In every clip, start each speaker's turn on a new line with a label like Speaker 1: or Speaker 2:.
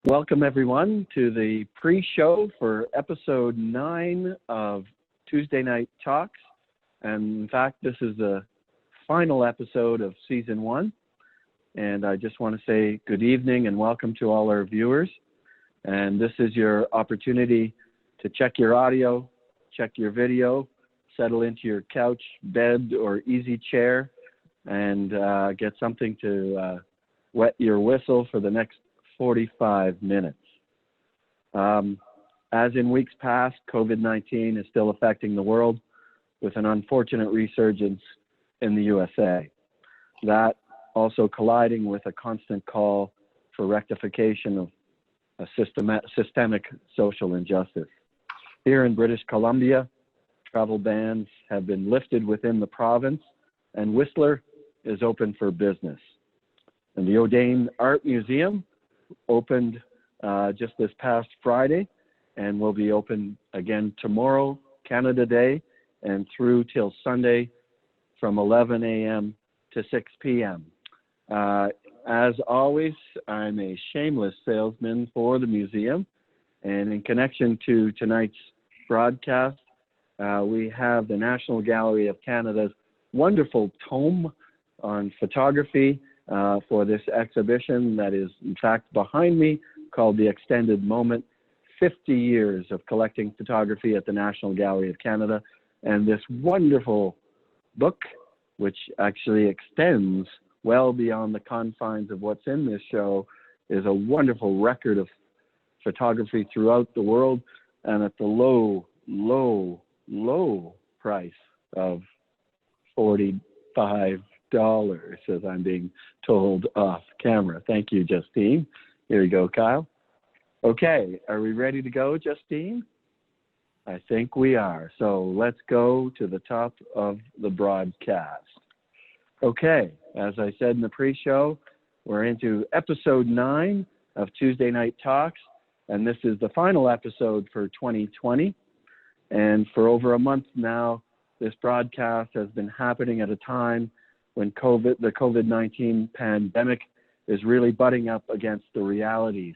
Speaker 1: Welcome everyone to the pre-show for episode 9 of Tuesday Night Talks. And in fact, this is the final episode of season 1. And I just want to say good evening and welcome to all our viewers. And this is your opportunity to check your audio, check your video, settle into your couch, bed, or easy chair, and get something to wet your whistle for the next 45 minutes. As in weeks past, COVID-19 is still affecting the world with an unfortunate resurgence in the USA. That also colliding with a constant call for rectification of a systemic social injustice. Here in British Columbia, travel bans have been lifted within the province and Whistler is open for business. And the Audain Art Museum opened just this past Friday and will be open again tomorrow, Canada Day, and through till Sunday from 11 a.m. to 6 p.m. As always, I'm a shameless salesman for the museum, and in connection to tonight's broadcast, we have the National Gallery of Canada's wonderful tome on photography for this exhibition that is in fact behind me, called The Extended Moment, 50 years of collecting photography at the National Gallery of Canada. And this wonderful book, which actually extends well beyond the confines of what's in this show, is a wonderful record of photography throughout the world, and at the low price of $45, as I'm being told off camera. Thank you, Justine. Here you go, Kyle. Okay, are we ready to go, Justine? I think we are. So let's go to the top of the broadcast. Okay, as I said in the pre-show, we're into episode 9 of Tuesday Night Talks, and this is the final episode for 2020. And for over a month now, this broadcast has been happening at a time when the COVID-19 pandemic is really butting up against the realities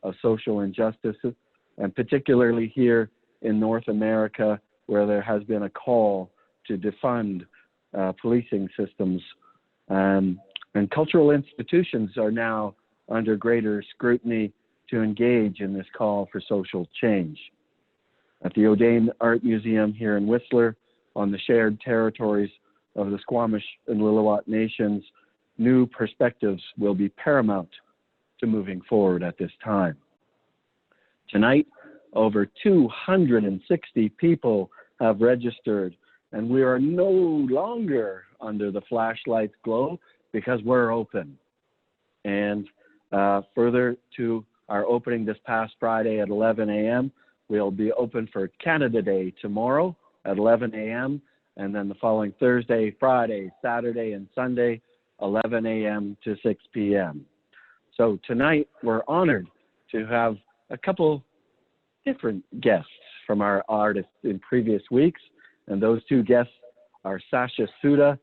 Speaker 1: of social injustice, and particularly here in North America, where there has been a call to defund policing systems. And cultural institutions are now under greater scrutiny to engage in this call for social change. At the Audain Art Museum here in Whistler, on the shared territories of the Squamish and Lillooet Nations, new perspectives will be paramount to moving forward at this time. Tonight, over 260 people have registered, and we are no longer under the flashlight's glow because we're open. And further to our opening this past Friday at 11 a.m., we'll be open for Canada Day tomorrow at 11 a.m., and then the following Thursday, Friday, Saturday, and Sunday, 11 a.m. to 6 p.m. So tonight, we're honored to have a couple different guests from our artists in previous weeks, and those two guests are Sasha Suda,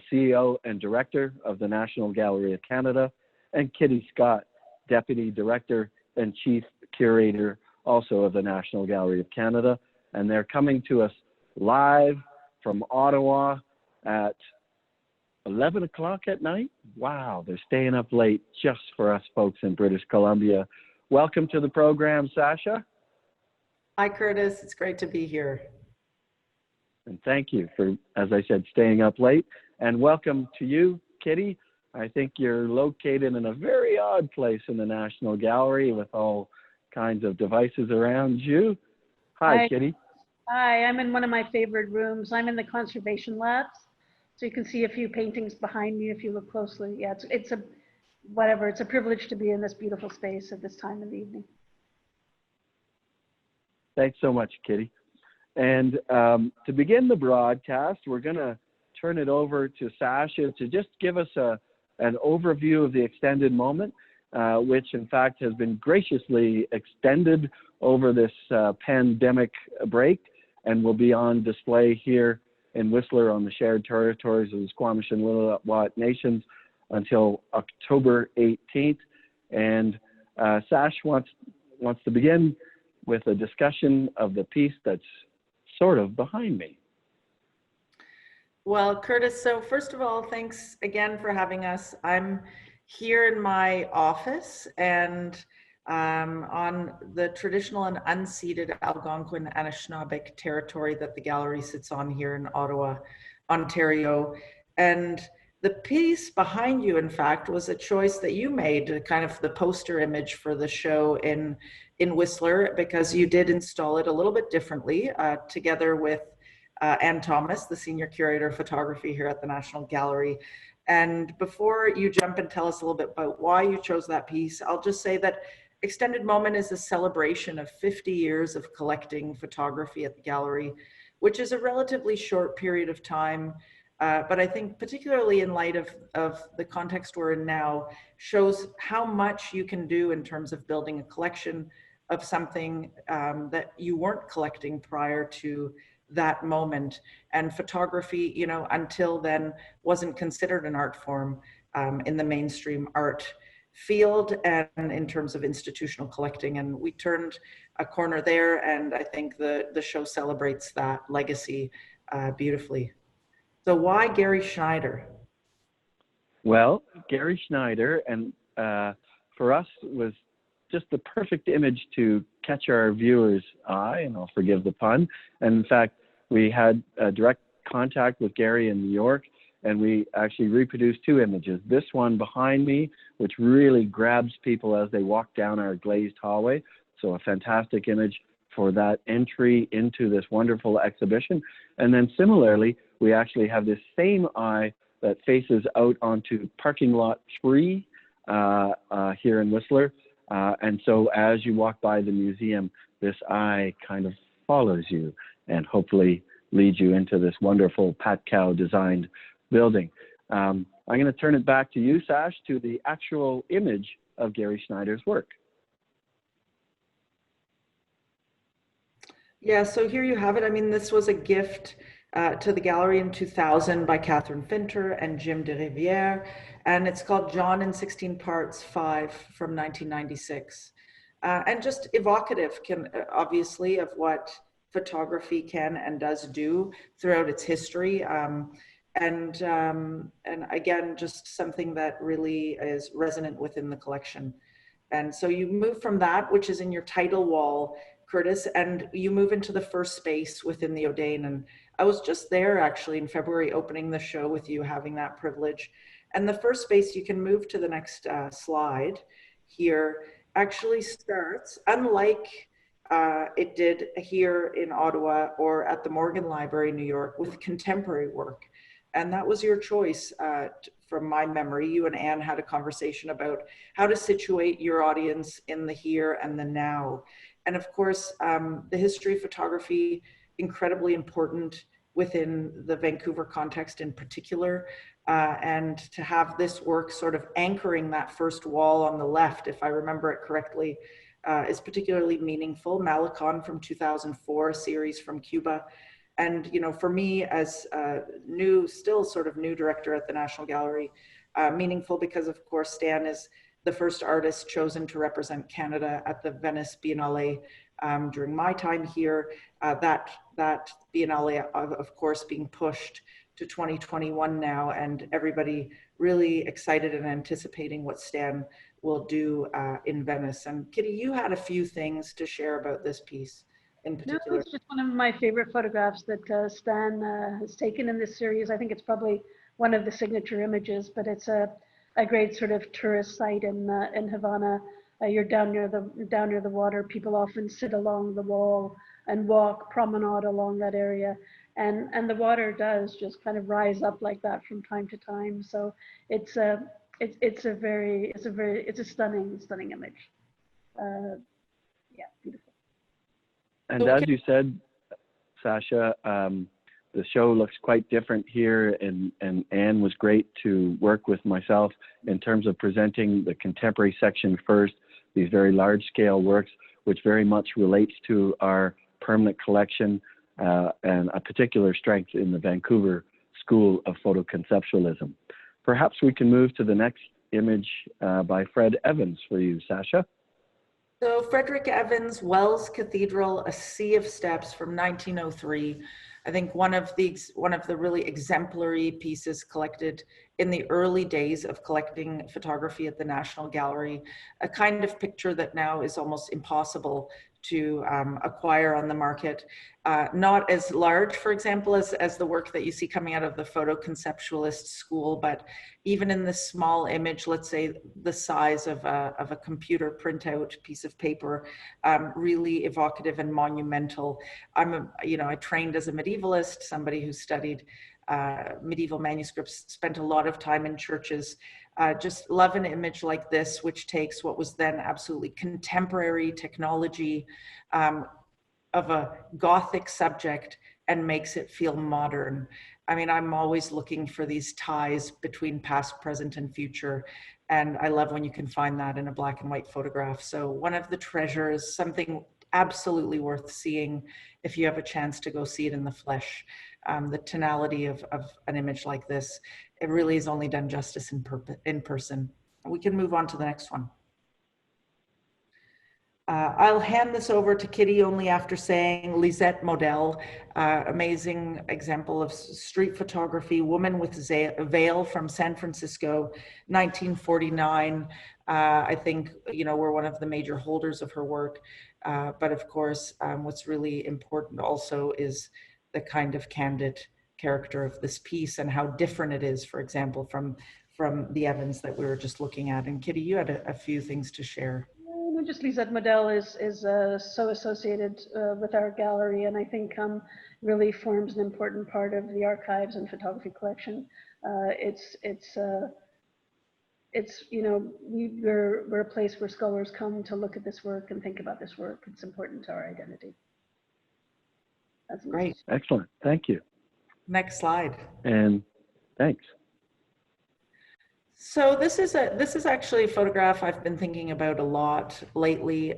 Speaker 1: CEO and Director of the National Gallery of Canada, and Kitty Scott, Deputy Director and Chief Curator, also of the National Gallery of Canada. And they're coming to us live from Ottawa at 11 o'clock at night. Wow, they're staying up late just for us folks in British Columbia. Welcome to the program, Sasha.
Speaker 2: Hi, Curtis. It's great to be here.
Speaker 1: And thank you for, as I said, staying up late. And welcome to you, Kitty. I think you're located in a very odd place in the National Gallery with all kinds of devices around you. Hi, Kitty.
Speaker 3: Hi, I'm in one of my favorite rooms. I'm in the conservation labs. So you can see a few paintings behind me if you look closely. Yeah, it's a privilege to be in this beautiful space at this time of the evening.
Speaker 1: Thanks so much, Kitty. And to begin the broadcast, we're going to turn it over to Sasha to just give us an overview of the extended moment, which in fact has been graciously extended over this pandemic break and will be on display here in Whistler on the shared territories of the Squamish and Lillooet Nations until October 18th. And Sash wants to begin with a discussion of the piece that's sort of behind me.
Speaker 2: Well, Curtis, so first of all, thanks again for having us. I'm here in my office and on the traditional and unceded Algonquin and Anishinaabe territory that the gallery sits on here in Ottawa, Ontario. And the piece behind you, in fact, was a choice that you made, kind of the poster image for the show in Whistler, because you did install it a little bit differently together with Ann Thomas, the Senior Curator of Photography here at the National Gallery. And before you jump and tell us a little bit about why you chose that piece, I'll just say that Extended Moment is a celebration of 50 years of collecting photography at the gallery, which is a relatively short period of time, but I think particularly in light of the context we're in now, shows how much you can do in terms of building a collection of something that you weren't collecting prior to that moment. And photography, you know, until then wasn't considered an art form in the mainstream art field and in terms of institutional collecting. And we turned a corner there, and I think the show celebrates that legacy beautifully. So why Gary Schneider?
Speaker 1: Well, Gary Schneider, and for us, was just the perfect image to catch our viewers' eye, and I'll forgive the pun. And in fact, we had direct contact with Gary in New York, and we actually reproduced two images. This one behind me, which really grabs people as they walk down our glazed hallway. So a fantastic image for that entry into this wonderful exhibition. And then similarly, we actually have this same eye that faces out onto parking lot 3 here in Whistler. And so as you walk by the museum, this eye kind of follows you and hopefully leads you into this wonderful Pat Cow designed building. I'm going to turn it back to you, Sash, to the actual image of Gary Schneider's work.
Speaker 2: Yeah, so here you have it. I mean, this was a gift to the gallery in 2000 by Catherine Finter and Jim de Rivière, and it's called John in 16 Parts 5 from 1996. And just evocative, obviously, of what photography can and does do throughout its history. And again, just something that really is resonant within the collection. And so you move from that, which is in your title wall, Curtis, and you move into the first space within the Audain. And I was just there actually in February opening the show with you, having that privilege. And the first space, you can move to the next slide here, actually starts, unlike it did here in Ottawa or at the Morgan Library in New York, with contemporary work. And that was your choice. From my memory, you and Anne had a conversation about how to situate your audience in the here and the now. And of course, the history of photography, incredibly important within the Vancouver context in particular. And to have this work sort of anchoring that first wall on the left, if I remember it correctly, is particularly meaningful. Malecon from 2004, series from Cuba. And, you know, for me as still sort of new director at the National Gallery, meaningful because of course Stan is the first artist chosen to represent Canada at the Venice Biennale during my time here. That Biennale, of course, being pushed to 2021 now, and everybody really excited and anticipating what Stan will do in Venice. And Kitty, you had a few things to share about this piece in particular.
Speaker 3: No, it's just one of my favorite photographs that Stan has taken in this series. I think it's probably one of the signature images, but it's a great sort of tourist site in Havana. You're down near the water. People often sit along the wall and walk, promenade along that area, and the water does just kind of rise up like that from time to time. So it's a stunning image. Yeah, beautiful.
Speaker 1: And as you said, Sasha, the show looks quite different here, and Anne was great to work with myself in terms of presenting the contemporary section first, these very large scale works, which very much relates to our permanent collection and a particular strength in the Vancouver School of Photoconceptualism. Perhaps we can move to the next image by Fred Evans for you, Sasha.
Speaker 2: So Frederick Evans, Wells Cathedral, A Sea of Steps from 1903. I think one of the really exemplary pieces collected in the early days of collecting photography at the National Gallery, a kind of picture that now is almost impossible to acquire on the market. Not as large, for example, as the work that you see coming out of the photo conceptualist school, but even in this small image, let's say the size of a computer printout piece of paper, really evocative and monumental. I trained as a medievalist, somebody who studied medieval manuscripts, spent a lot of time in churches. Just love an image like this, which takes what was then absolutely contemporary technology of a Gothic subject and makes it feel modern. I mean, I'm always looking for these ties between past, present, and future. And I love when you can find that in a black and white photograph. So one of the treasures, something absolutely worth seeing if you have a chance to go see it in the flesh. The tonality of an image like this, it really is only done justice in person. We can move on to the next one. I'll hand this over to Kitty only after saying Lisette Model, amazing example of street photography, woman with a veil from San Francisco, 1949. I think, we're one of the major holders of her work. But of course, what's really important also is the kind of candid character of this piece and how different it is, for example, from the Evans that we were just looking at. And Kitty, you had a few things to share.
Speaker 3: Just Lisette Model is so associated with our gallery, and I think really forms an important part of the archives and photography collection. We're a place where scholars come to look at this work and think about this work. It's important to our identity. That's
Speaker 1: great. Excellent. Thank you.
Speaker 2: Next slide.
Speaker 1: And thanks.
Speaker 2: So this is actually a photograph I've been thinking about a lot lately.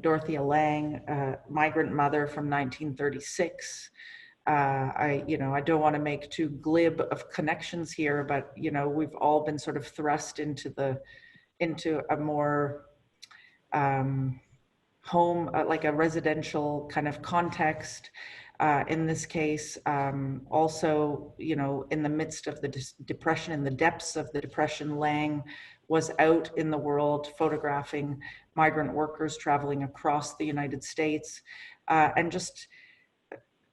Speaker 2: Dorothea Lange, migrant mother from 1936. I don't want to make too glib of connections here, but we've all been sort of thrust into a more home, like a residential kind of context. In this case, also, in the midst of the depression, in the depths of the depression, Lange was out in the world photographing migrant workers traveling across the United States, and just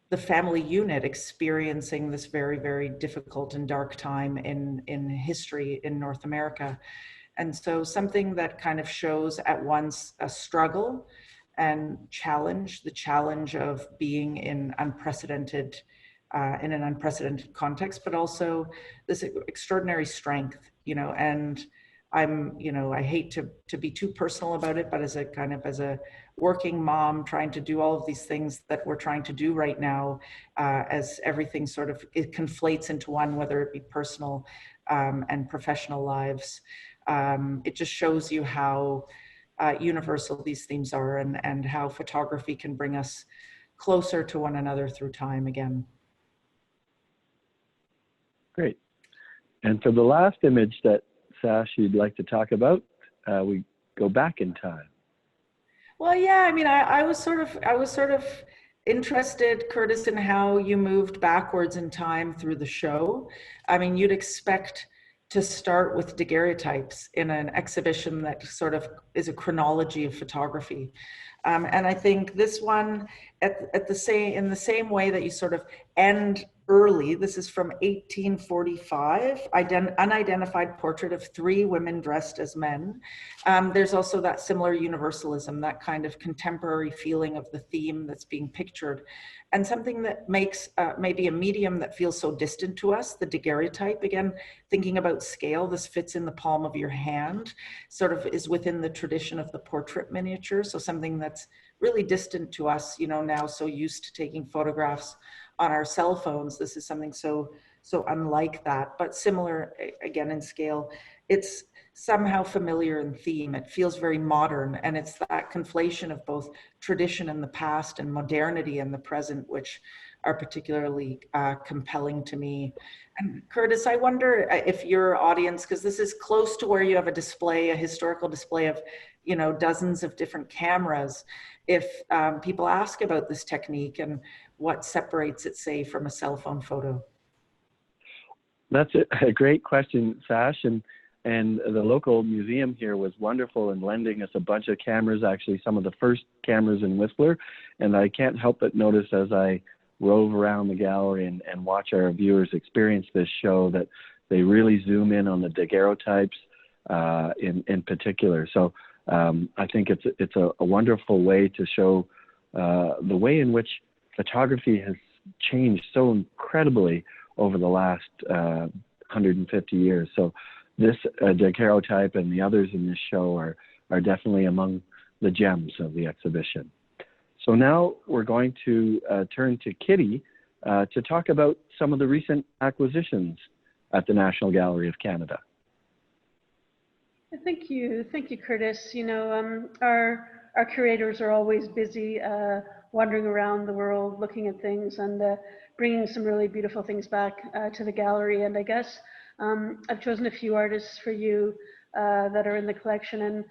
Speaker 2: the family unit experiencing this very, very difficult and dark time in history in North America. And so something that kind of shows at once a struggle and the challenge of being in an unprecedented context, but also this extraordinary strength, and I hate to be too personal about it, but as a working mom trying to do all of these things that we're trying to do right now, as everything it conflates into one, whether it be personal and professional lives, it just shows you how universal these themes are, and how photography can bring us closer to one another through time again.
Speaker 1: Great. And for the last image that Sash you'd like to talk about, we go back in time.
Speaker 2: Well, yeah, I mean, I was sort of interested, Curtis, in how you moved backwards in time through the show. I mean, you'd expect to start with daguerreotypes in an exhibition that sort of is a chronology of photography. And I think this one, in the same way that you sort of end early, this is from 1845, unidentified portrait of 3 women dressed as men. There's also that similar universalism, that kind of contemporary feeling of the theme that's being pictured. And something that makes maybe a medium that feels so distant to us, the daguerreotype, again, thinking about scale, this fits in the palm of your hand, sort of is within the tradition of the portrait miniature. So something that's really distant to us, now so used to taking photographs on our cell phones. This is something so unlike that, but similar again in scale. It's somehow familiar in theme. It feels very modern, and it's that conflation of both tradition in the past and modernity in the present, which are particularly compelling to me. And Curtis, I wonder if your audience, because this is close to where you have a historical display of, dozens of different cameras, if people ask about this technique and what separates it, say, from a cell phone photo?
Speaker 1: That's a great question, Sash. And the local museum here was wonderful in lending us a bunch of cameras, actually some of the first cameras in Whistler. And I can't help but notice as I rove around the gallery and watch our viewers experience this show that they really zoom in on the daguerreotypes in particular. So I think it's a wonderful way to show the way in which photography has changed so incredibly over the last 150 years. So this daguerreotype and the others in this show are definitely among the gems of the exhibition. So now we're going to turn to Kitty to talk about some of the recent acquisitions at the National Gallery of Canada.
Speaker 3: Thank you, Curtis. Our curators are always busy wandering around the world, looking at things and bringing some really beautiful things back to the gallery. And I guess I've chosen a few artists for you that are in the collection. And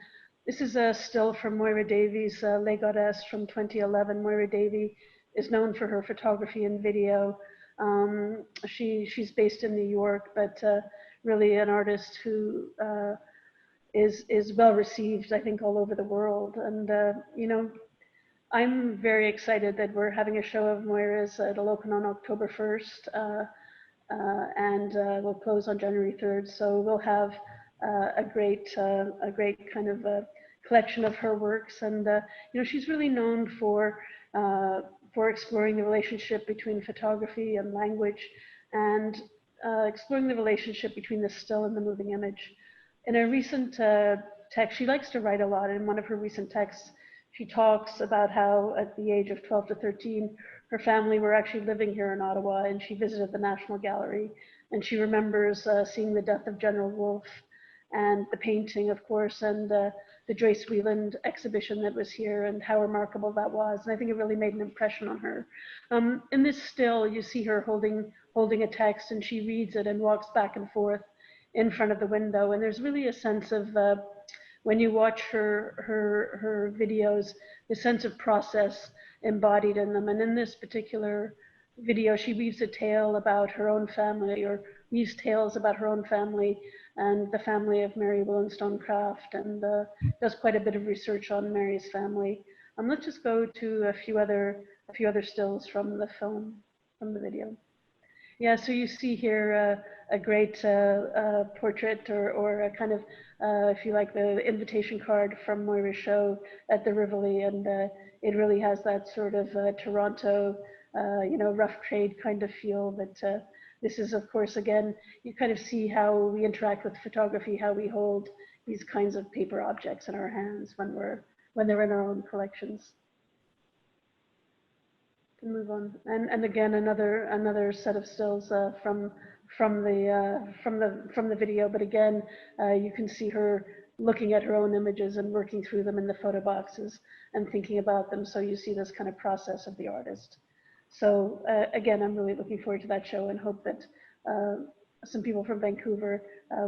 Speaker 3: this is a still from Moira Davies, Les Goddesses from 2011. Moira Davies is known for her photography and video. She's based in New York, but really an artist who is well received, I think, all over the world. And I'm very excited that we're having a show of Moira's at Okan on October 1st, and we'll close on January 3rd. So we'll have a great kind of collection of her works. And she's really known for exploring the relationship between photography and language, and exploring the relationship between the still and the moving image. In a recent text, she likes to write a lot. In one of her recent texts, she talks about how at the age of 12 to 13, her family were actually living here in Ottawa, and she visited the National Gallery. And she remembers seeing the death of General Wolfe and the painting, of course, and the Joyce Wieland exhibition that was here, and how remarkable that was. And I think it really made an impression on her. In this still, you see her holding a text, and she reads it and walks back and forth in front of the window. And there's really a sense of, when you watch her videos, the sense of process embodied in them. And in this particular video, she weaves a tale about her own family, or weaves tales about her own family and the family of Mary Wollstonecraft, and does quite a bit of research on Mary's family. Let's just go to a few other stills from the film, from the video. Yeah, so you see here a great portrait, or a kind of, if you like, the invitation card from Moira's show at the Rivoli, and it really has that sort of Toronto, rough trade kind of feel. That this is, of course, again, you kind of see how we interact with photography, how we hold these kinds of paper objects in our hands when they're in our own collections. To move on, and again another set of stills from the video, but again you can see her looking at her own images and working through them in the photo boxes and thinking about them. So you see this kind of process of the artist. So again, I'm really looking forward to that show, and hope that some people from Vancouver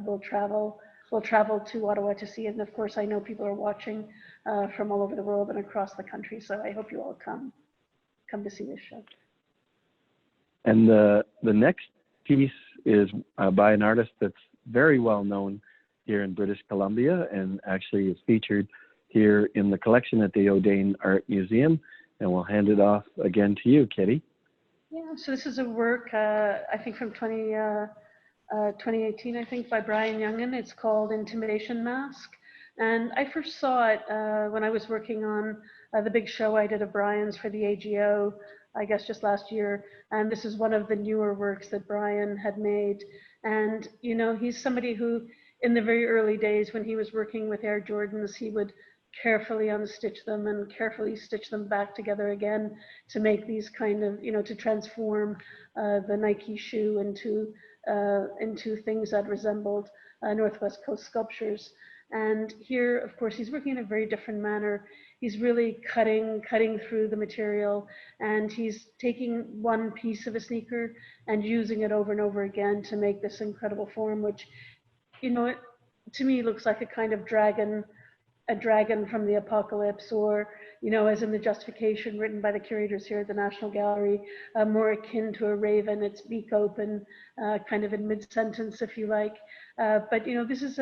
Speaker 3: will travel to Ottawa to see it. And of course, I know people are watching from all over the world and across the country. So I hope you all come to see this show.
Speaker 1: And the next piece is by an artist that's very well known here in British Columbia, and actually is featured here in the collection at the Audain Art Museum. And we'll hand it off again to you, Kitty.
Speaker 3: Yeah, so this is a work, I think from 2018, I think, by Brian Youngin. It's called Intimidation Mask. And I first saw it when I was working on the big show I did of Brian's for the AGO, I guess just last year. And this is one of the newer works that Brian had made. And, he's somebody who, in the very early days when he was working with Air Jordans, he would carefully unstitch them and carefully stitch them back together again to make these kind of, to transform the Nike shoe into things that resembled Northwest Coast sculptures. And here, of course, he's working in a very different manner. He's really cutting through the material, and he's taking one piece of a sneaker and using it over and over again to make this incredible form, which, to me looks like a kind of dragon a dragon from the apocalypse, or, you know, as in the justification written by the curators here at the National Gallery, more akin to a raven, its beak open, kind of in mid-sentence, if you like. But, you know, this is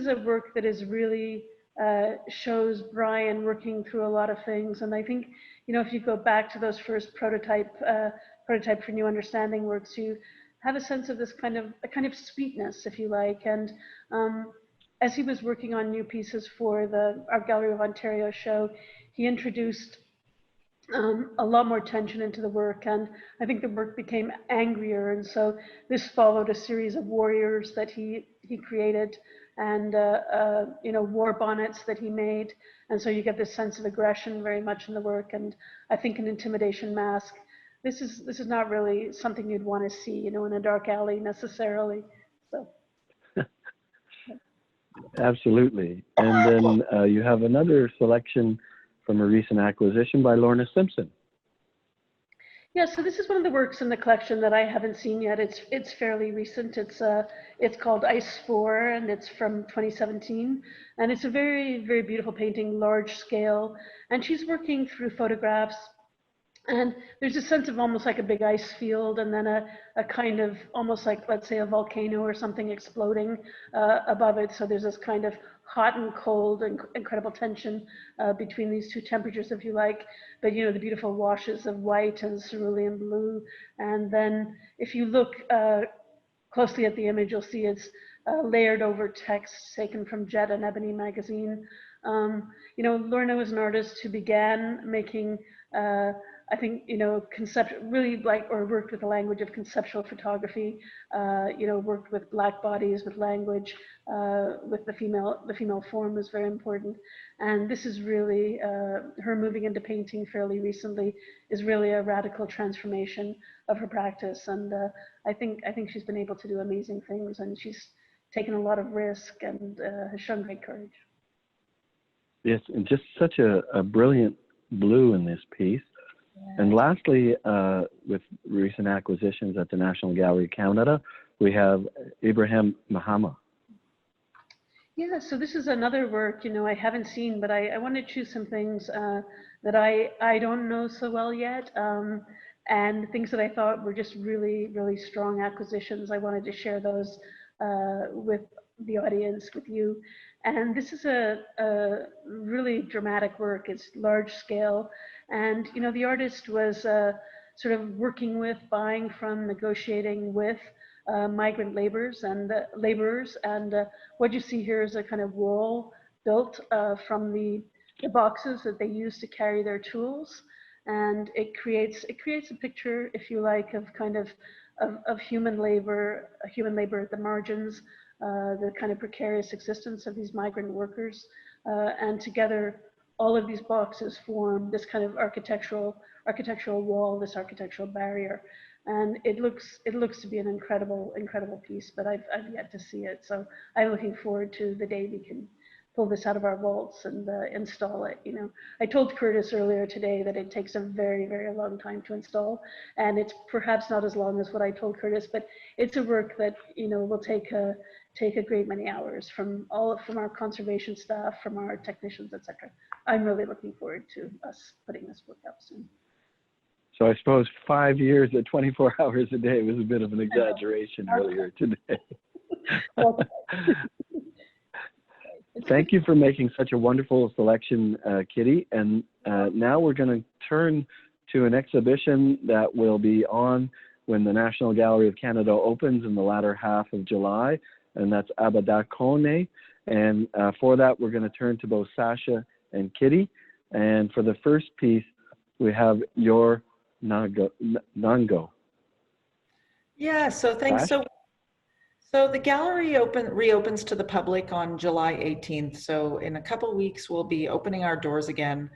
Speaker 3: a work that is really shows Brian working through a lot of things. And I think, you know, if you go back to those first prototype for New Understanding works, you have a sense of this kind of sweetness, if you like. And as he was working on new pieces for the Art Gallery of Ontario show, he introduced a lot more tension into the work, and I think the work became angrier. And so this followed a series of warriors that he created, and you know, war bonnets that he made. And so you get this sense of aggression very much in the work. And I think an Intimidation Mask, this is not really something you'd want to see, you know, in a dark alley necessarily. So.
Speaker 1: Absolutely. And then you have another selection from a recent acquisition by Lorna Simpson.
Speaker 3: Yeah, so this is one of the works in the collection that I haven't seen yet. It's fairly recent. It's called Ice 4, and it's from 2017. And it's a very, very beautiful painting, large scale. And she's working through photographs. And there's a sense of almost like a big ice field, and then a kind of almost like, let's say, a volcano or something exploding above it. So there's this kind of hot and cold and incredible tension between these two temperatures, if you like. But, you know, the beautiful washes of white and cerulean blue. And then if you look closely at the image, you'll see it's layered over text taken from Jet and Ebony magazine. You know, Lorna was an artist who began making I think, you know, really like, or worked with the language of conceptual photography, you know, worked with black bodies, with language, with the female form was very important. And this is really, her moving into painting fairly recently is really a radical transformation of her practice. And I think she's been able to do amazing things, and she's taken a lot of risk and has shown great courage.
Speaker 1: Yes, and just such a brilliant blue in this piece. Yeah. And lastly, with recent acquisitions at the National Gallery of Canada, we have Ibrahim Mahama.
Speaker 3: Yeah, so this is another work, you know, I haven't seen, but I want to choose some things that I don't know so well yet, and things that I thought were just really, really strong acquisitions. I wanted to share those with the audience, with you. And this is a really dramatic work. It's large scale. And, you know, the artist was sort of working with, buying from, negotiating with migrant laborers. And what you see here is a kind of wall built from the boxes that they use to carry their tools. And it creates a picture, if you like, of kind of human labor at the margins, the kind of precarious existence of these migrant workers, and together all of these boxes form this kind of architectural wall, this architectural barrier, and it looks to be an incredible piece. But I've yet to see it, so I'm looking forward to the day we can pull this out of our vaults and install it. You know, I told Curtis earlier today that it takes a very, very long time to install, and it's perhaps not as long as what I told Curtis, but it's a work that, you know, will take a great many hours from our conservation staff, from our technicians, etc. I'm really looking forward to us putting this work up soon.
Speaker 1: So I suppose 5 years at 24 hours a day was a bit of an exaggeration earlier today. Thank you for making such a wonderful selection, Kitty. And now we're going to turn to an exhibition that will be on when the National Gallery of Canada opens in the latter half of July, and that's Abadakone. And for that, we're going to turn to both Sasha and Kitty. And for the first piece, we have Your Nango.
Speaker 2: Yeah, so thanks. So the gallery reopens to the public on July 18th. So in a couple of weeks, we'll be opening our doors again.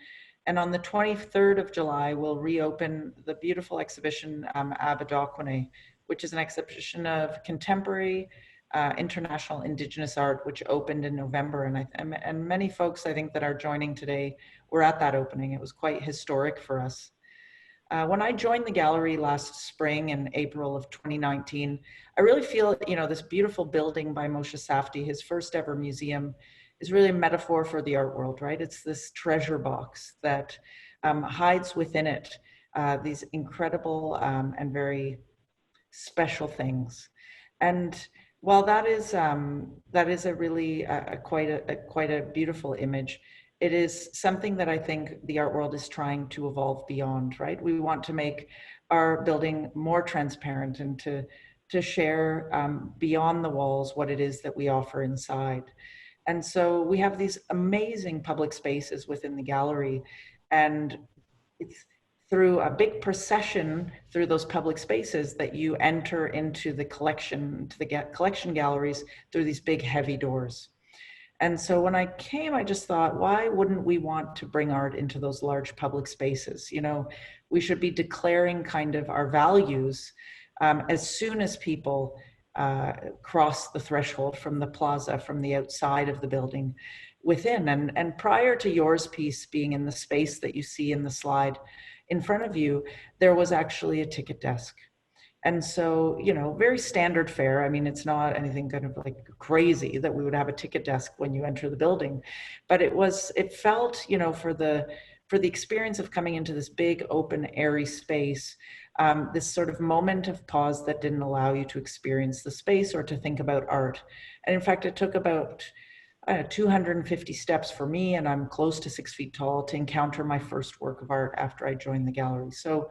Speaker 2: And on the 23rd of July, we'll reopen the beautiful exhibition Abadakone, which is an exhibition of contemporary international Indigenous art, which opened in November. And many folks, I think, that are joining today were at that opening. It was quite historic for us. When I joined the gallery last spring in April of 2019, I really feel, you know, this beautiful building by Moshe Safdi, his first ever museum, is really a metaphor for the art world, right? It's this treasure box that hides within it these incredible and very special things. And while that is a really quite a beautiful image, it is something that I think the art world is trying to evolve beyond, right? We want to make our building more transparent and to share beyond the walls what it is that we offer inside. And so we have these amazing public spaces within the gallery, and it's through a big procession through those public spaces that you enter into the collection, to the collection galleries through these big heavy doors. And so when I came, I just thought, why wouldn't we want to bring art into those large public spaces? You know, we should be declaring kind of our values as soon as people cross the threshold from the plaza, from the outside of the building within. And prior to yours piece being in the space that you see in the slide in front of you, there was actually a ticket desk. And so, you know, very standard fare. I mean, it's not anything kind of like crazy that we would have a ticket desk when you enter the building, but it felt, you know, for the experience of coming into this big, open, airy space, this sort of moment of pause that didn't allow you to experience the space or to think about art. And in fact, it took about 250 steps for me, and I'm close to 6 feet tall, to encounter my first work of art after I joined the gallery. So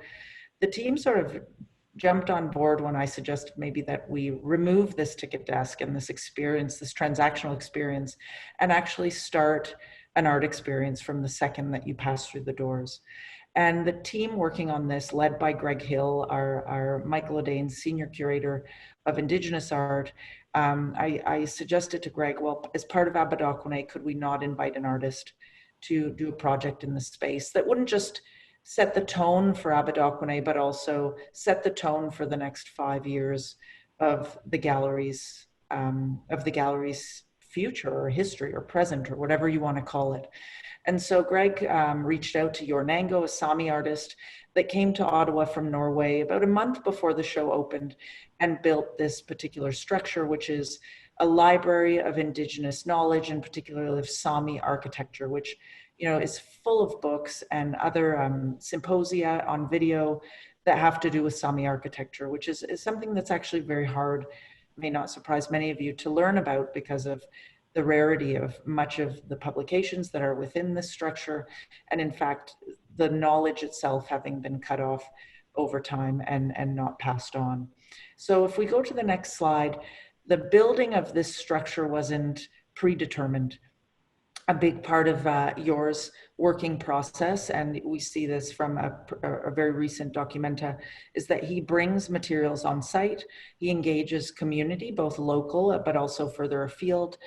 Speaker 2: the team sort of jumped on board when I suggested maybe that we remove this ticket desk and this experience, this transactional experience, and actually start an art experience from the second that you pass through the doors. And the team working on this, led by Greg Hill, our Michael Audain Senior Curator of Indigenous Art, I suggested to Greg, well, as part of Abadakwane, could we not invite an artist to do a project in the space that wouldn't just set the tone for Abadakwane, but also set the tone for the next 5 years of the gallery's future or history or present or whatever you want to call it. And so Greg reached out to Yor Nango, a Sami artist that came to Ottawa from Norway about a month before the show opened, and built this particular structure, which is a library of Indigenous knowledge, and particularly of Sami architecture, which, you know, is full of books and other symposia on video that have to do with Sami architecture, which is something that's actually very hard, may not surprise many of you, to learn about because of the rarity of much of the publications that are within this structure, and in fact, the knowledge itself having been cut off over time and not passed on. So if we go to the next slide, the building of this structure wasn't predetermined. A big part of Yor's working process, and we see this from a very recent documenta, is that he brings materials on site. He engages community, both local, but also further afield,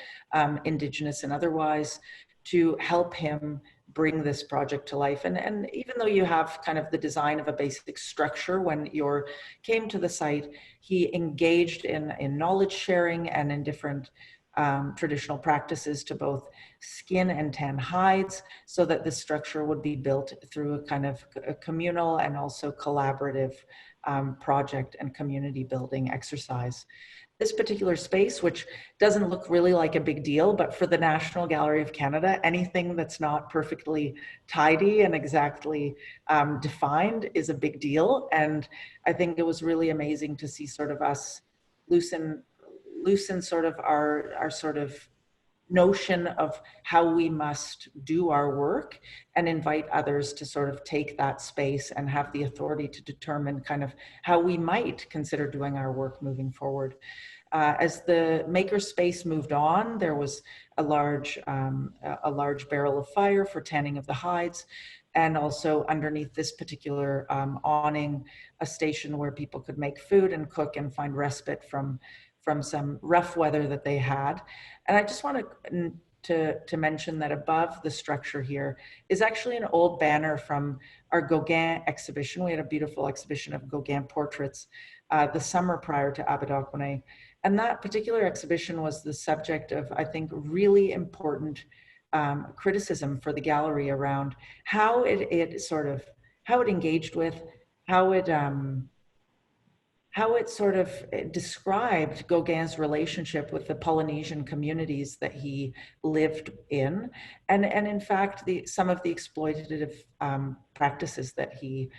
Speaker 2: Indigenous and otherwise, to help him bring this project to life. And even though you have kind of the design of a basic structure when Yor came to the site, he engaged in knowledge sharing and in different traditional practices to both skin and tan hides, so that the structure would be built through a kind of a communal and also collaborative project and community building exercise. This particular space, which doesn't look really like a big deal, but for the National Gallery of Canada, anything that's not perfectly tidy and exactly defined is a big deal. And I think it was really amazing to see sort of us loosen sort of our sort of notion of how we must do our work, and invite others to sort of take that space and have the authority to determine kind of how we might consider doing our work moving forward. As the maker space moved on, there was a large barrel of fire for tanning of the hides, and also underneath this particular awning, a station where people could make food and cook and find respite from some rough weather that they had. And I just want to mention that above the structure here is actually an old banner from our Gogan exhibition. We had a beautiful exhibition of Gogan Portraits the summer prior to Abadakwane. And that particular exhibition was the subject of, I think, really important criticism for the gallery around how it engaged with, how it how it sort of described Gauguin's relationship with the Polynesian communities that he lived in, and in fact some of the exploitative practices that he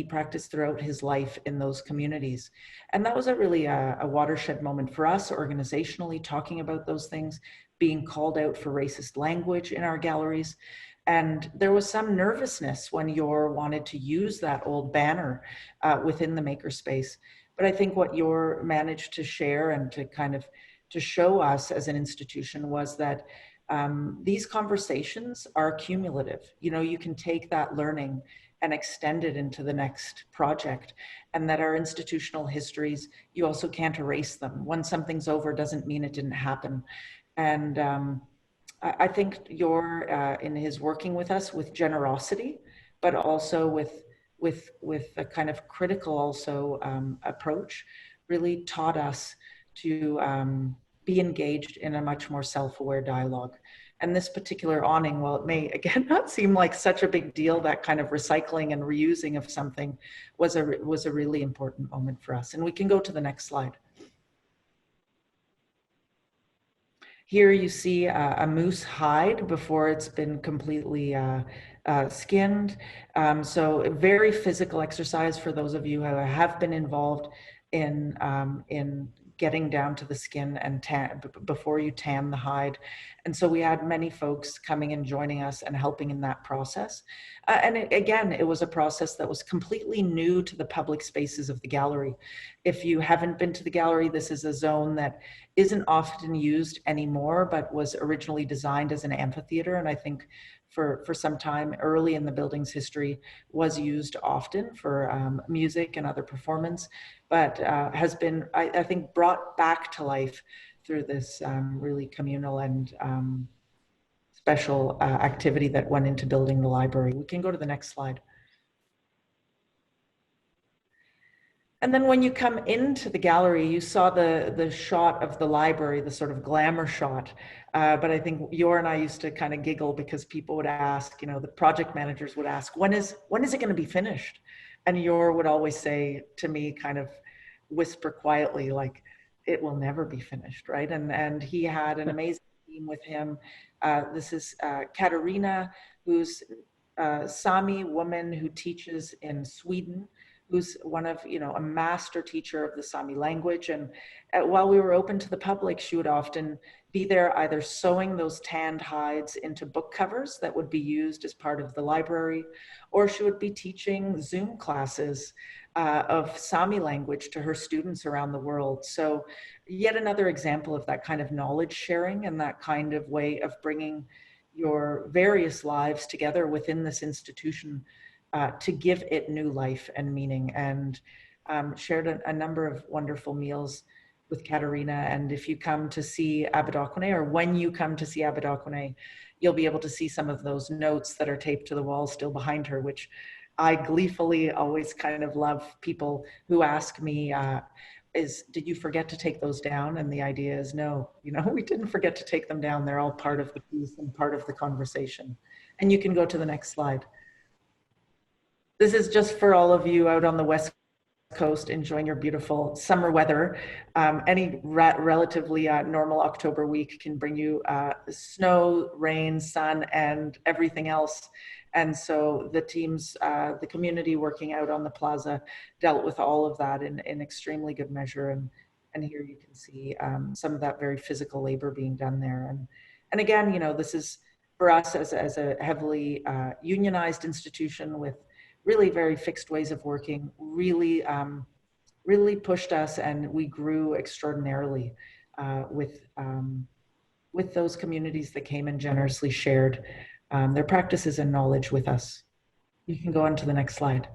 Speaker 2: practiced throughout his life in those communities. And that was a watershed moment for us organizationally, talking about those things, being called out for racist language in our galleries. And there was some nervousness when Yor wanted to use that old banner within the makerspace. But I think what Yor managed to share and to kind of to show us as an institution was that these conversations are cumulative. You know, you can take that learning and extend it into the next project, and that our institutional histories, you also can't erase them. When something's over doesn't mean it didn't happen. And I think Yor, in his working with us with generosity, but also with a kind of critical also approach, really taught us to be engaged in a much more self-aware dialogue. And this particular awning, while it may again not seem like such a big deal, that kind of recycling and reusing of something was a really important moment for us. And we can go to the next slide. Here you see a moose hide before it's been completely skinned. So a very physical exercise for those of you who have been involved in getting down to the skin and before you tan the hide. And so we had many folks coming and joining us and helping in that process. And again, it was a process that was completely new to the public spaces of the gallery. If you haven't been to the gallery, this is a zone that isn't often used anymore, but was originally designed as an amphitheater. And I think for some time early in the building's history was used often for music and other performance, but has been, I think, brought back to life through this really communal and special activity that went into building the library. We can go to the next slide. And then when you come into the gallery, you saw the shot of the library, the sort of glamour shot. But I think Yor and I used to kind of giggle because people would ask, you know, the project managers would ask, when is it going to be finished? And Yor would always say to me, kind of whisper quietly, like, it will never be finished, right? And he had an amazing team with him. This is Katarina, who's a Sami woman who teaches in Sweden, who's one of, you know, a master teacher of the Sami language. And while we were open to the public, she would often be there either sewing those tanned hides into book covers that would be used as part of the library, or she would be teaching Zoom classes of Sami language to her students around the world. So yet another example of that kind of knowledge sharing and that kind of way of bringing your various lives together within this institution to give it new life and meaning, and shared a number of wonderful meals with Katarina. And if you come to see Abidokone, or when you come to see Abidokone, you'll be able to see some of those notes that are taped to the wall still behind her, which I gleefully always kind of love people who ask me, did you forget to take those down? And the idea is no, you know, we didn't forget to take them down. They're all part of the piece and part of the conversation. And you can go to the next slide. This is just for all of you out on the West Coast enjoying your beautiful summer weather. Any relatively normal October week can bring you snow, rain, sun, and everything else. And so the teams, the community working out on the plaza dealt with all of that in extremely good measure. And here you can see some of that very physical labor being done there. And again, you know, this is for us as a heavily unionized institution with really very fixed ways of working, really pushed us, and we grew extraordinarily with those communities that came and generously shared their practices and knowledge with us. You can go on to the next slide.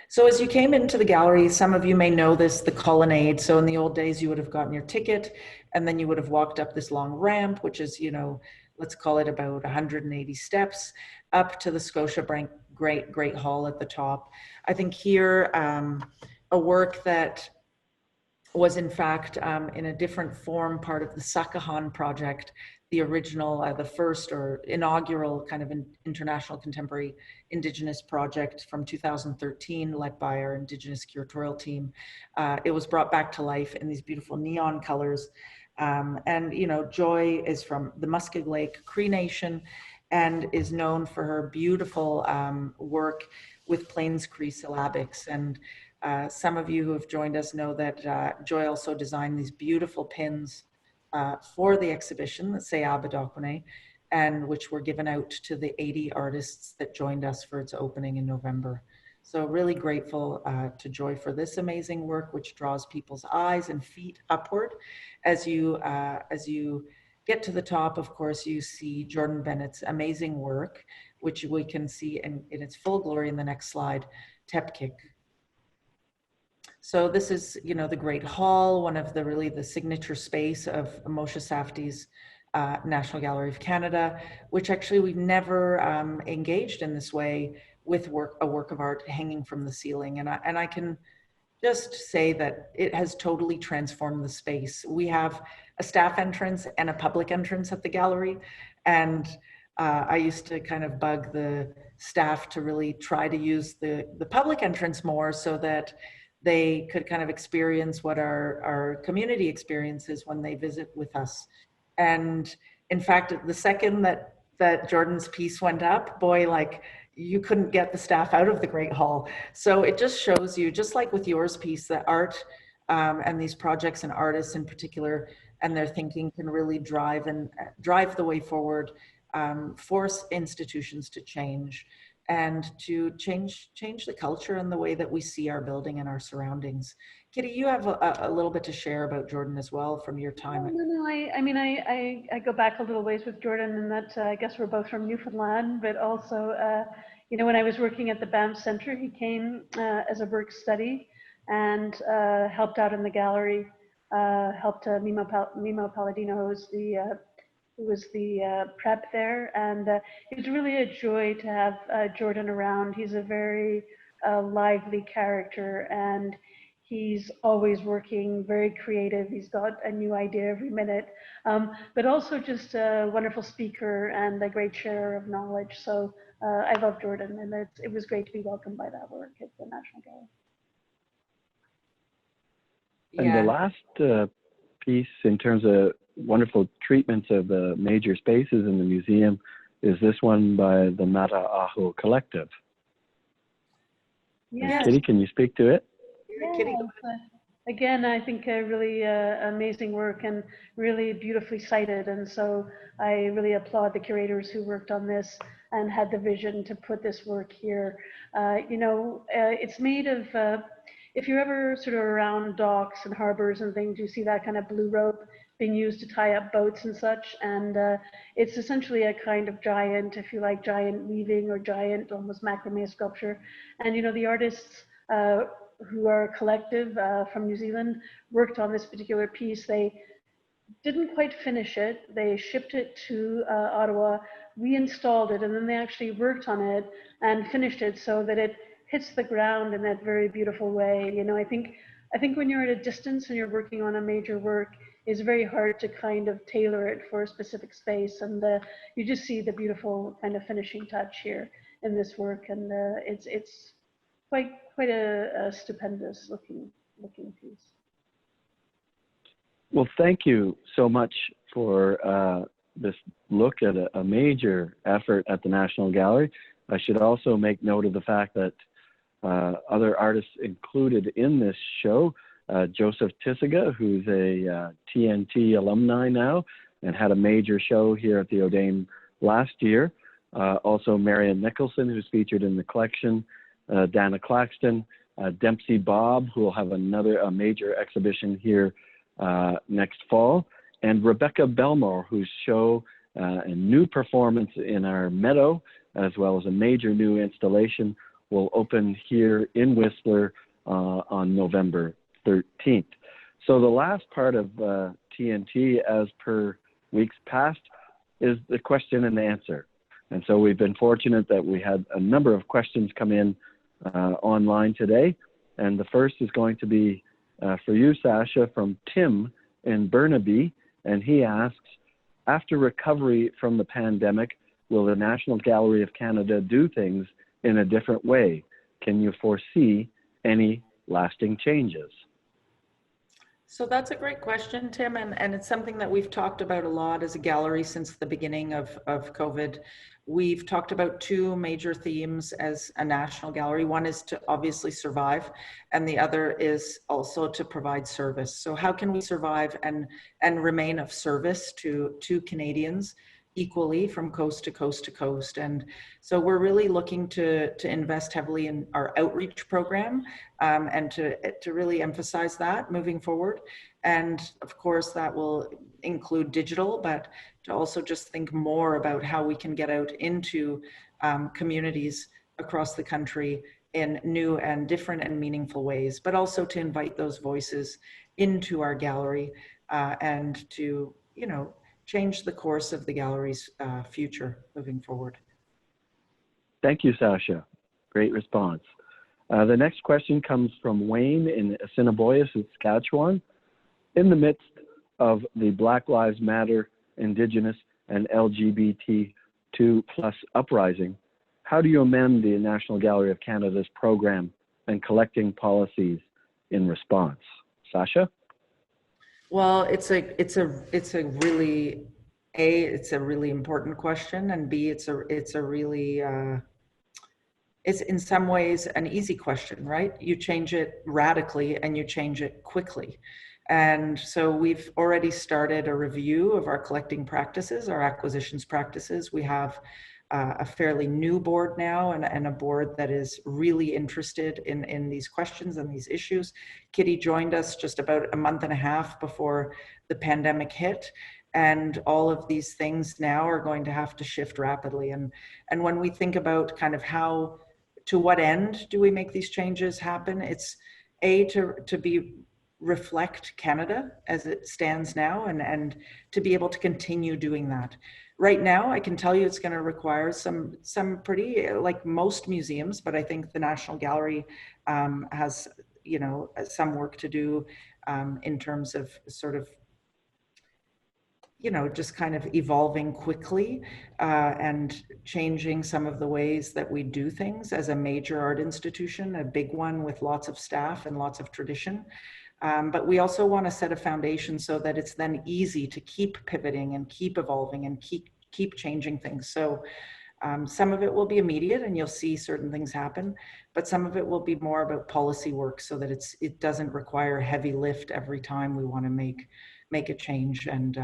Speaker 2: So as you came into the gallery, some of you may know this, the Colonnade. So in the old days, you would have gotten your ticket, and then you would have walked up this long ramp, which is, you know, let's call it about 180 steps up to the Scotiabank Great Hall at the top. I think here, a work that was in fact in a different form part of the Sakahan project, the original, the first or inaugural kind of international contemporary Indigenous project from 2013, led by our Indigenous curatorial team. It was brought back to life in these beautiful neon colors. And, you know, Joy is from the Muskeg Lake Cree Nation and is known for her beautiful work with Plains Cree syllabics. And some of you who have joined us know that Joy also designed these beautiful pins for the exhibition, the Seabadokwane, and which were given out to the 80 artists that joined us for its opening in November. So really grateful to Joy for this amazing work, which draws people's eyes and feet upward. As you get to the top, of course, you see Jordan Bennett's amazing work, which we can see in its full glory in the next slide, Tepkik. So this is, you know, the Great Hall, one of the really the signature space of Moshe Safdi's National Gallery of Canada, which actually we've never engaged in this way with a work of art hanging from the ceiling. And I can just say that it has totally transformed the space. We have a staff entrance and a public entrance at the gallery. And I used to kind of bug the staff to really try to use the public entrance more so that they could kind of experience what our community experiences when they visit with us. And in fact, the second that Jordan's piece went up, boy, like you couldn't get the staff out of the Great Hall. So it just shows you, just like with yours piece, that art and these projects and artists in particular and their thinking can really drive the way forward, force institutions to change and to change the culture and the way that we see our building and our surroundings. Kitty, you have a little bit to share about Jordan as well from your time.
Speaker 3: No, I mean, I go back a little ways with Jordan, and that I guess we're both from Newfoundland, but also, you know, when I was working at the Banff Center, he came as a work study and helped out in the gallery, helped Mimo Palladino, who was the prep there, and it was really a joy to have Jordan around. He's a very lively character, and he's always working, very creative. He's got a new idea every minute, but also just a wonderful speaker and a great sharer of knowledge. So I love Jordan, and it was great to be welcomed by that work at the National Gallery.
Speaker 1: And the last piece in terms of wonderful treatments of the major spaces in the museum is this one by the Mata Ahu Collective.
Speaker 3: Yes.
Speaker 1: Kitty, can you speak to it?
Speaker 3: Yeah, again, I think really amazing work and really beautifully cited. And so I really applaud the curators who worked on this and had the vision to put this work here. You know, it's made of, if you're ever sort of around docks and harbors and things, you see that kind of blue rope being used to tie up boats and such. And it's essentially a kind of giant, if you like, giant weaving or giant almost macrame sculpture. And, you know, the artists who are a collective from New Zealand worked on this particular piece. They didn't quite finish it. They shipped it to Ottawa, reinstalled it, and then they actually worked on it and finished it so that it hits the ground in that very beautiful way. You know, I think when you're at a distance and you're working on a major work, it's very hard to kind of tailor it for a specific space. And you just see the beautiful kind of finishing touch here in this work. And it's quite a stupendous looking piece.
Speaker 1: Well, thank you so much for this look at a major effort at the National Gallery. I should also make note of the fact that other artists included in this show, Joseph Tisiga, who's a TNT alumni now and had a major show here at the Audain last year. Also Marian Nicholson, who's featured in the collection, Dana Claxton, Dempsey Bob, who will have a major exhibition here next fall, and Rebecca Belmore, whose show and new performance in our meadow, as well as a major new installation, will open here in Whistler on November 13th. So the last part of TNT, as per weeks past, is the question and answer. And so we've been fortunate that we had a number of questions come in online today. And the first is going to be for you, Sasha, from Tim in Burnaby, and he asks, after recovery from the pandemic, will the National Gallery of Canada do things in a different way? Can you foresee any lasting changes?
Speaker 2: So that's a great question, Tim, and it's something that we've talked about a lot as a gallery since the beginning of COVID. We've talked about two major themes as a national gallery. One is to obviously survive, and the other is also to provide service. So how can we survive and remain of service to Canadians equally from coast to coast to coast? And so we're really looking to invest heavily in our outreach program, and to really emphasize that moving forward. And of course, that will include digital, but to also just think more about how we can get out into communities across the country in new and different and meaningful ways, but also to invite those voices into our gallery, and to, change the course of the gallery's future moving forward.
Speaker 1: Thank you, Sasha. Great response. The next question comes from Wayne in Assiniboia, Saskatchewan. In the midst of the Black Lives Matter, Indigenous, and LGBT2+ uprising, how do you amend the National Gallery of Canada's program and collecting policies in response? Sasha?
Speaker 2: Well, it's a really, A, it's a really important question, and B, it's a really, it's in some ways an easy question, right? You change it radically and you change it quickly. And so we've already started a review of our collecting practices, our acquisitions practices. We have a fairly new board now, and a board that is really interested in these questions and these issues. Kitty joined us just about a month and a half before the pandemic hit. And all of these things now are going to have to shift rapidly. And when we think about kind of how, to what end do we make these changes happen? It's to reflect Canada as it stands now, and to be able to continue doing that. Right now, I can tell you it's going to require some pretty, like most museums, but I think the National Gallery has, some work to do in terms of sort of, just kind of evolving quickly and changing some of the ways that we do things as a major art institution, a big one with lots of staff and lots of tradition. But we also want to set a foundation so that it's then easy to keep pivoting and keep evolving and keep changing things. So some of it will be immediate and you'll see certain things happen, but some of it will be more about policy work so that it doesn't require heavy lift every time we want to make a change and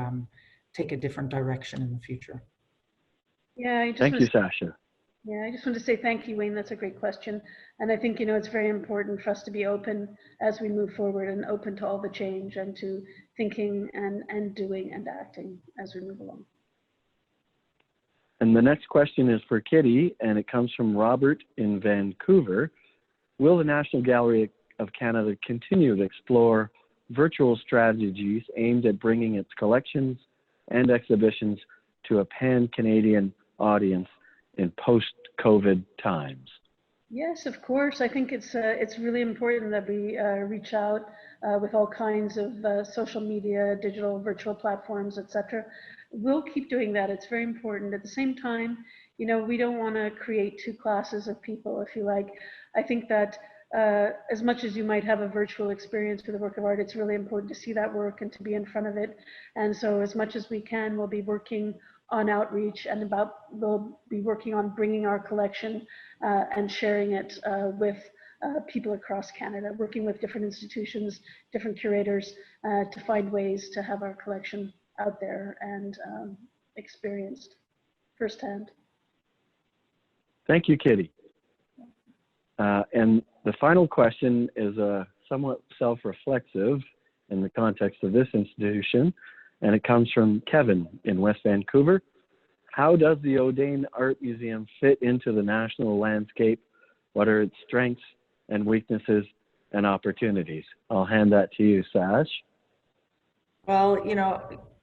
Speaker 2: take a different direction in the future.
Speaker 3: Yeah,
Speaker 1: thank you, Sasha.
Speaker 3: Yeah, I just want to say thank you, Wayne. That's a great question. And I think, it's very important for us to be open as we move forward, and open to all the change and to thinking and doing and acting as we move along.
Speaker 1: And the next question is for Kitty, and it comes from Robert in Vancouver. Will the National Gallery of Canada continue to explore virtual strategies aimed at bringing its collections and exhibitions to a pan-Canadian audience in post-COVID times?
Speaker 3: Yes, of course. I think it's really important that we reach out with all kinds of social media, digital, virtual platforms, etc. We'll keep doing that. It's very important. At the same time, we don't want to create two classes of people, if you like. I think that as much as you might have a virtual experience with a work of art, it's really important to see that work and to be in front of it. And so as much as we can, we'll be working on outreach, and we'll be working on bringing our collection and sharing it with people across Canada, working with different institutions, different curators to find ways to have our collection out there and experienced firsthand.
Speaker 1: Thank you, Kitty. And the final question is somewhat self-reflexive in the context of this institution, and it comes from Kevin in West Vancouver. How does the Audain Art Museum fit into the national landscape? What are its strengths and weaknesses and opportunities? I'll hand that to you, Sash.
Speaker 2: Well,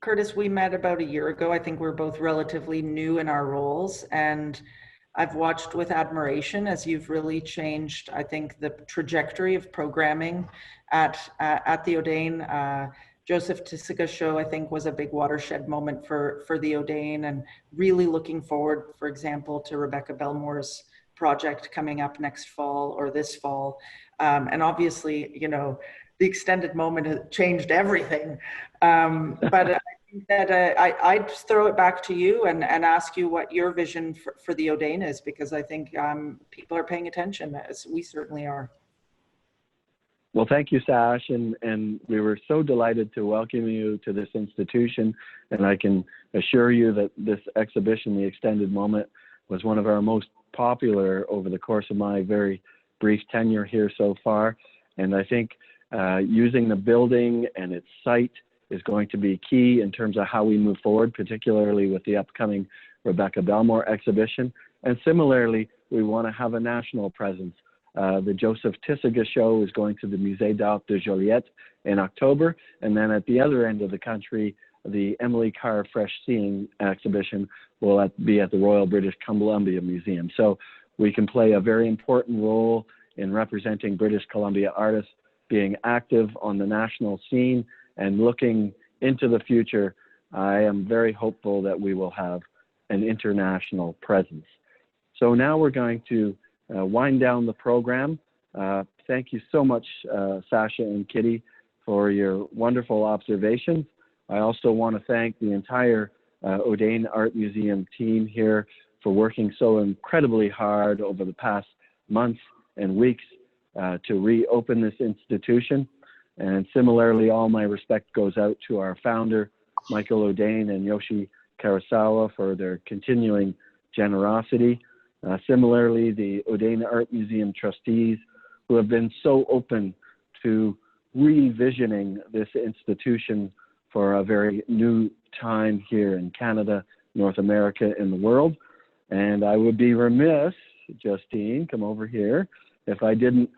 Speaker 2: Curtis, we met about a year ago. I think we're both relatively new in our roles, and I've watched with admiration as you've really changed, I think, the trajectory of programming at the Audain. Joseph Tisiga's show, I think, was a big watershed moment for the Audain, and really looking forward, for example, to Rebecca Belmore's project coming up next fall or this fall. And obviously, you know, the extended moment has changed everything. But I think that I'd throw it back to you and ask you what your vision for the Audain is, because I think people are paying attention, as we certainly are.
Speaker 1: Well, thank you, Sash, and we were so delighted to welcome you to this institution, and I can assure you that this exhibition, The Extended Moment, was one of our most popular over the course of my very brief tenure here so far, and I think using the building and its site is going to be key in terms of how we move forward, particularly with the upcoming Rebecca Belmore exhibition, and similarly, we want to have a national presence. The Joseph Tisiga show is going to the Musée d'Art de Joliette in October, and then at the other end of the country, the Emily Carr Fresh Seeing exhibition will be at the Royal British Columbia Museum. So we can play a very important role in representing British Columbia artists, being active on the national scene, and looking into the future. I am very hopeful that we will have an international presence. So now we're going to wind down the program. Thank you so much, Sasha and Kitty, for your wonderful observations. I also want to thank the entire Audain Art Museum team here for working so incredibly hard over the past months and weeks to reopen this institution. And similarly, all my respect goes out to our founder, Michael Audain, and Yoshi Karasawa for their continuing generosity. Similarly, the Audain Art Museum trustees, who have been so open to revisioning this institution for a very new time here in Canada, North America, and the world. And I would be remiss, Justine, come over here, if I didn't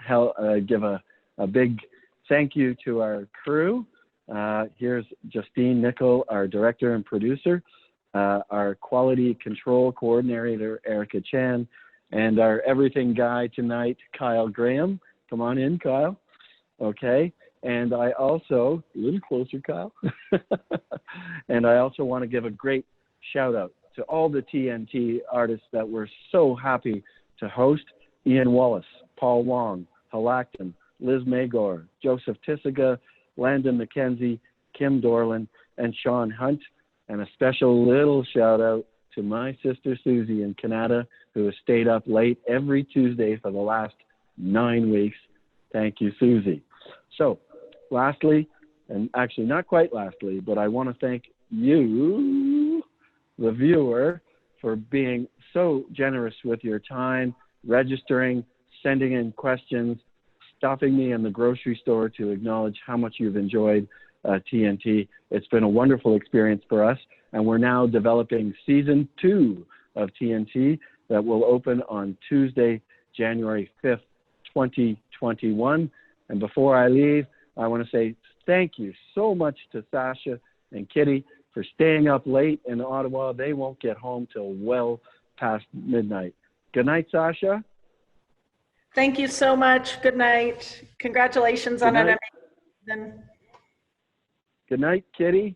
Speaker 1: give a big thank you to our crew. Here's Justine Nickel, our director and producer, our quality control coordinator, Erica Chan, and our everything guy tonight, Kyle Graham. Come on in, Kyle. Okay. And I also, a little closer, Kyle. And I also want to give a great shout out to all the TNT artists that we're so happy to host: Ian Wallace, Paul Wong, Halacton, Liz Magor, Joseph Tisiga, Landon McKenzie, Kim Dorland, and Sean Hunt. And a special little shout out to my sister Susie in Canada, who has stayed up late every Tuesday for the last 9 weeks. Thank you, Susie. So lastly, and actually not quite lastly, but I want to thank you, the viewer, for being so generous with your time, registering, sending in questions, stopping me in the grocery store to acknowledge how much you've enjoyed TNT. It's been a wonderful experience for us, and we're now developing season 2 of TNT that will open on Tuesday, January 5th, 2021. And before I leave, I want to say thank you so much to Sasha and Kitty for staying up late in Ottawa. They won't get home till well past midnight. Good night, Sasha.
Speaker 2: Thank you so much. Good night. Congratulations on an amazing.
Speaker 1: Good night, Kitty.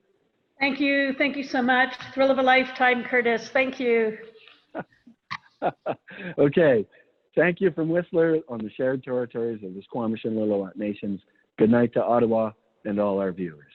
Speaker 3: Thank you. Thank you so much. Thrill of a lifetime, Curtis. Thank you.
Speaker 1: Okay. Thank you from Whistler on the shared territories of the Squamish and Lillooet Nations. Good night to Ottawa and all our viewers.